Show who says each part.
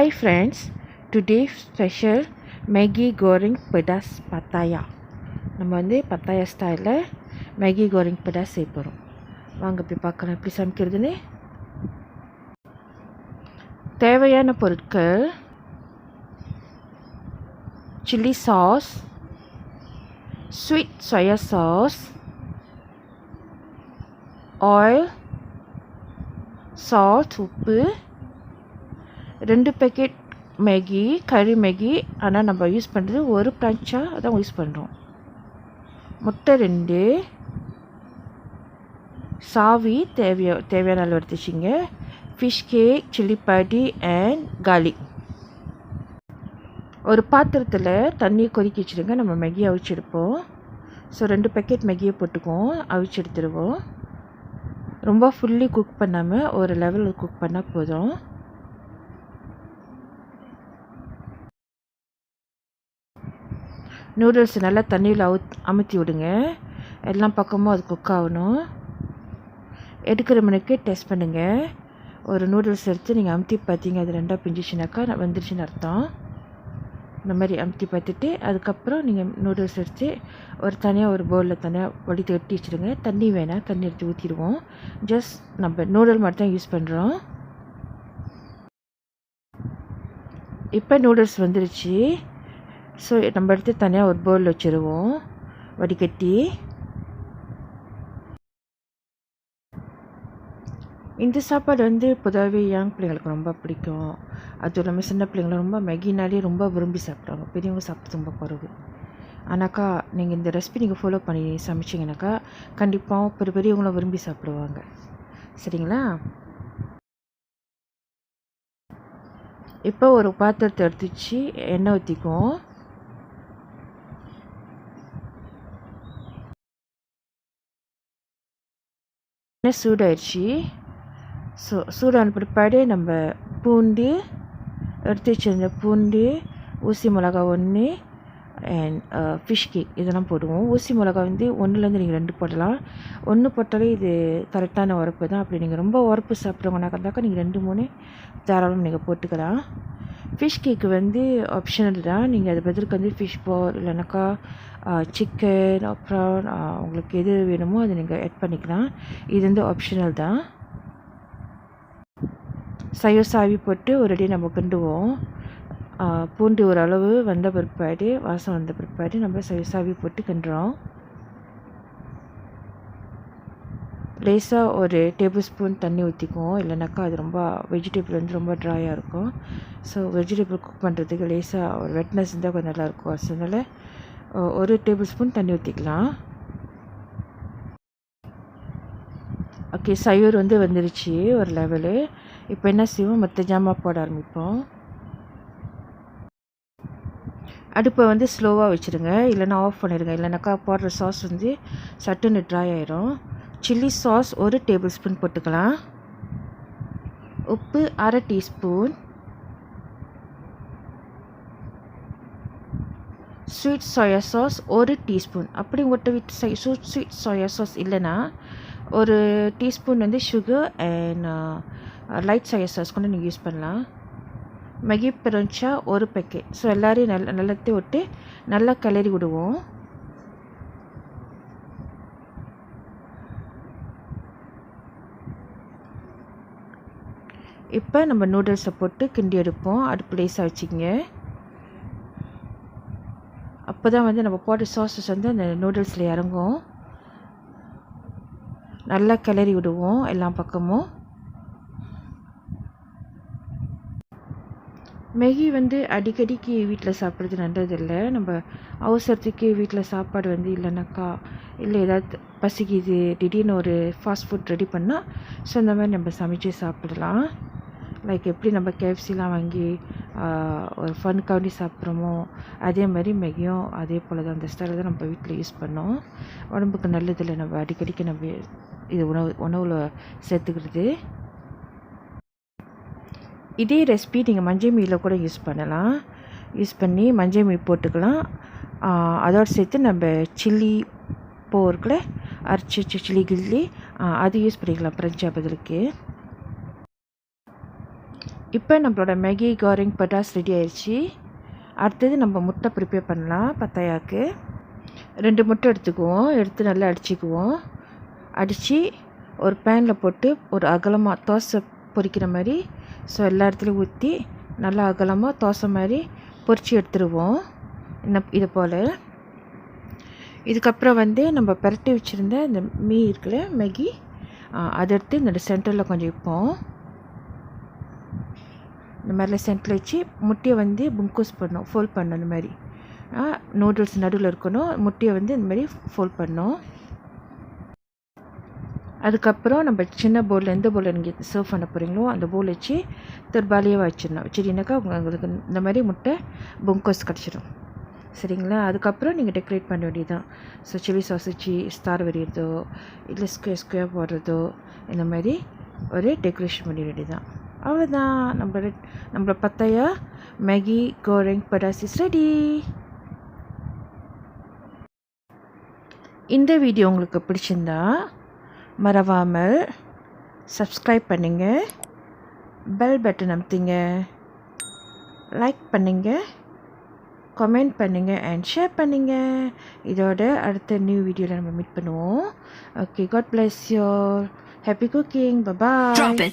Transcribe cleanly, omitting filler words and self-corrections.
Speaker 1: Hi friends, today's special Maggi goreng pedas pattaya. நம்ம வந்து பத்தாயா ஸ்டைலில் மேகி கோரிங் பெடாஸ் செய்ய போகிறோம். வாங்க போய் பார்க்கலாம் எப்படி சமைக்கிறதுன்னு. தேவையான பொருட்கள்: chilli sauce, sweet soya sauce, oil, salt உப்பு, 2 பேக்கெட் மேகி, கரி மேகி. ஆனால் நம்ம யூஸ் பண்ணுறது ஒரு பிரான்ச்சாக தான் யூஸ் பண்ணுறோம். முட்டை 2, சாவி தேவையான அளவு எடுத்துச்சிங்க, ஃபிஷ் கேக், சில்லி படி அண்ட் garlic. ஒரு பாத்திரத்தில் தண்ணி கொதிக்க வச்சுடுங்க. நம்ம மேகி அவிச்செடுப்போம். ஸோ 2 பேக்கெட் மேகியை போட்டுக்குவோம், அவிச்சு எடுத்துடுவோம். ரொம்ப ஃபுல்லி குக் பண்ணாமல் ஒரு லெவலில் குக் பண்ணால் போதும். நூடுல்ஸ் நல்லா தண்ணியில் அமுத்தி விடுங்க. எல்லா பக்கமும் அது குக் ஆகணும். எடுக்கிற மணிக்கு டெஸ்ட் பண்ணுங்கள். ஒரு நூடுல்ஸ் எடுத்து நீங்கள் அமுத்தி பார்த்தீங்க, அது 2 பிஞ்சிச்சுனாக்கா வந்துருச்சுன்னு அர்த்தம். இந்த மாதிரி அமுத்தி பார்த்துட்டு அதுக்கப்புறம் நீங்கள் நூடுல்ஸ் எடுத்து தனியாக ஒரு பவுலில் தனியாக வடித்து வெட்டி வச்சுடுங்க. தண்ணி வேணாம், தண்ணி எடுத்து ஊற்றிடுவோம். ஜஸ்ட் நம்ம நூடுல் மட்டும் தான் யூஸ் பண்ணுறோம். இப்போ நூடுல்ஸ் வந்துருச்சு. ஸோ நம்ம எடுத்து தனியாக ஒரு பவுல் வச்சுருவோம் வடிகட்டி. இந்த சாப்பாடு வந்து பொதுவாகவே யங் பிள்ளைங்களுக்கு ரொம்ப பிடிக்கும். அதுவும் இல்லாமல் சின்ன பிள்ளைங்களும் ரொம்ப மேகினாலே ரொம்ப விரும்பி சாப்பிட்றாங்க. பெரியவங்க சாப்பிட்றது ரொம்ப குறைவு. ஆனாக்கா நீங்கள் இந்த ரெசிபி நீங்கள் ஃபாலோ பண்ணி சமைச்சிங்கனாக்கா கண்டிப்பாக பெரியவங்களும் விரும்பி சாப்பிடுவாங்க. சரிங்களா? இப்போ ஒரு பாத்திரத்தை எடுத்துச்சு எண்ணெய் ஊற்றிக்குவோம். எண்ணெய் சூடாயிடுச்சு. சூடான பிற்பாடு நம்ம பூண்டு எடுத்து வச்சிருந்த பூண்டு, ஊசி மிளகா 1 அண்ட் ஃபிஷ் கேக் இதெல்லாம் போடுவோம். ஊசி மிளகா வந்து 1லேருந்து நீங்கள் 2 போடலாம். 1 போட்டாலே இது கரெக்டான உரப்பு தான். அப்படி நீங்கள் ரொம்ப உரப்பு சாப்பிட்றவங்கனாக்கா நீங்கள் 2, 3 தாராளம் நீங்கள் போட்டுக்கலாம். ஃபிஷ் கேக்கு வந்து ஆப்ஷனல் தான். நீங்கள் அது பதிலுக்கு வந்து ஃபிஷ் பால் இல்லைனாக்கா சிக்கன், அப்புறம் உங்களுக்கு எது வேணுமோ அதை நீங்கள் ஆட் பண்ணிக்கலாம். இது வந்து ஆப்ஷனல் தான். சாவி போட்டு ஒரு அடி நம்ம கிண்டுவோம். பூண்டு ஓரளவு வந்த பிற்பாடு, வாசம் வந்த பிற்பாடு நம்ம சாவி போட்டு கிண்டுறோம். லேசாக ஒரு டேபிள் ஸ்பூன் தண்ணி ஊற்றிக்குவோம். இல்லைனாக்கா அது ரொம்ப வெஜிடபிள் வந்து ரொம்ப ட்ராயாக இருக்கும். ஸோ வெஜிடபிள் குக் பண்ணுறதுக்கு லேசாக ஒரு வெட்னஸ் இருந்தால் கொஞ்சம் நல்லாயிருக்கும். அதனால் ஒரு டேபிள் ஸ்பூன் தண்ணி ஊற்றிக்கலாம். ஓகே, சைவர் வந்து வந்துருச்சு ஒரு லெவலு. இப்போ என்ன செய்வோம், மற்ற ஜாமான் போட ஆரம்பிப்போம். அடுப்பை வந்து ஸ்லோவாக வச்சுருங்க, இல்லைன்னா ஆஃப் பண்ணிடுங்க. இல்லைனாக்கா போடுற சாஸ் வந்து சட்டுன்னு ட்ரை ஆயிரும். சில்லி சாஸ் 1 டேபிள் ஸ்பூன் போட்டுக்கலாம். உப்பு 1/2 teaspoon. Sweet soya sauce 1 teaspoon. அப்படி உங்கள்கிட்ட ஸ்வீட் சோயா சாஸ் இல்லைன்னா 1 டீஸ்பூன் வந்து sugar and light soya sauce கூட நீங்கள் யூஸ் பண்ணலாம். Maggi பிறஞ்சா 1 packet. ஸோ எல்லோரையும் நல்லத்தையும் விட்டு நல்லா கிளறி விடுவோம். இப்போ நம்ம நூடுல்ஸை போட்டு கிண்டி எடுப்போம். அடுப்பு லேசாக வச்சுக்கிங்க. அப்போ தான் வந்து நம்ம போட்ட சாஸஸ் வந்து அந்த நூடுல்ஸில் இறங்கும். நல்லா கிளறி விடுவோம் எல்லா பக்கமும். மேகி வந்து அடிக்கடிக்கு வீட்டில் சாப்பிட்றது நல்லதில்லை. நம்ம அவசரத்துக்கு வீட்டில் சாப்பாடு வந்து இல்லைனாக்கா, இல்லை ஏதாவது பசிக்குது திடீர்னு ஒரு ஃபாஸ்ட் ஃபுட் ரெடி பண்ணால் ஸோ இந்த மாதிரி நம்ம சமைச்சு சாப்பிடலாம். லைக் எப்படி நம்ம கேஎஃப்சிலாம் வாங்கி ஒரு ஃபனுக்காண்டி சாப்பிட்றோமோ அதே மாதிரி மேகியும் அதே போல் தான். அந்த ஸ்டைலில் தான் நம்ம வீட்டில் யூஸ் பண்ணோம். உடம்புக்கு நல்லதில்லை நம்ம அடிக்கடிக்கு நம்ம இது உணவில் சேர்த்துக்கிறது. இதே ரெசிபி நீங்கள் மஞ்சள் மீனில் கூட யூஸ் பண்ணலாம். யூஸ் பண்ணி மஞ்சள் மீன் போட்டுக்கலாம். அதோடு சேர்த்து நம்ம சில்லி போர்க்கில் அரைச்சி சில்லி கில்லி அது யூஸ் பண்ணிக்கலாம் ஃப்ரெஞ்சாக பதிலுக்கு. இப்போ நம்மளோட மேகி கோரிங் பட்டாஸ் ரெடி ஆயிடுச்சு. அடுத்தது நம்ம முட்டை ப்ரிப்பேர் பண்ணலாம். பத்தாயாக்கு 2 முட்டை எடுத்துக்குவோம். எடுத்து நல்லா அடிச்சுக்குவோம். அடித்து ஒரு பேனில் போட்டு ஒரு அகலமாக தோசை பொரிக்கிற மாதிரி எல்லா இடத்துலையும் ஊற்றி நல்லா அகலமாக தோசை மாதிரி பொரித்து எடுத்துருவோம். இதை போல். இதுக்கப்புறம் நம்ம பரட்டி வச்சுருந்த இந்த இருக்குல்ல மேகி, அதை எடுத்து இந்த சென்டரில் கொஞ்சம் வைப்போம். இந்த மாதிரிலாம் சென்டரில் வச்சு முட்டையை புங்கோஸ் பண்ணணும், ஃபோல்ட் பண்ணணும். இந்த மாதிரி நூடுல்ஸ் நடுவில் இருக்கணும். முட்டையை இந்த மாதிரி ஃபோல்ட் பண்ணணும். அதுக்கப்புறம் நம்ம சின்ன பவுலில் எந்த பவுலில் நீங்கள் சர்வ் பண்ண போகிறீங்களோ அந்த பவுல் வச்சு திருபாலியாக வச்சிடணும். வச்சுட்டிங்கனாக்கா உங்களுக்கு இந்த மாதிரி முட்டை புங்கோஸ் கிடச்சிடும். சரிங்களா? அதுக்கப்புறம் நீங்கள் டெக்கரேட் பண்ண வேண்டியதுதான். சில்லி சாஸ் வச்சு ஸ்டார் வரைகிறதோ இல்லை ஸ்கொயர் போடுறதோ இந்த மாதிரி ஒரு டெக்கரேஷன் பண்ண வேண்டியதுதான். அவ்வளோதான். நம்மளோட பத்தாயா மேகி கோரிங் பெடாஸ் இஸ் ரெடி. இந்த வீடியோ உங்களுக்கு பிடிச்சிருந்தா மறவாமல் சப்ஸ்கிரைப் பண்ணுங்க, பெல் பட்டன் அமுத்துங்க, லைக் பண்ணுங்க, கமெண்ட் பண்ணுங்க அண்ட் ஷேர் பண்ணுங்க. இதோட அடுத்த நியூ வீடியோவில் நம்ம மீட் பண்ணுவோம். Okay, God bless you. Happy cooking. Bye bye.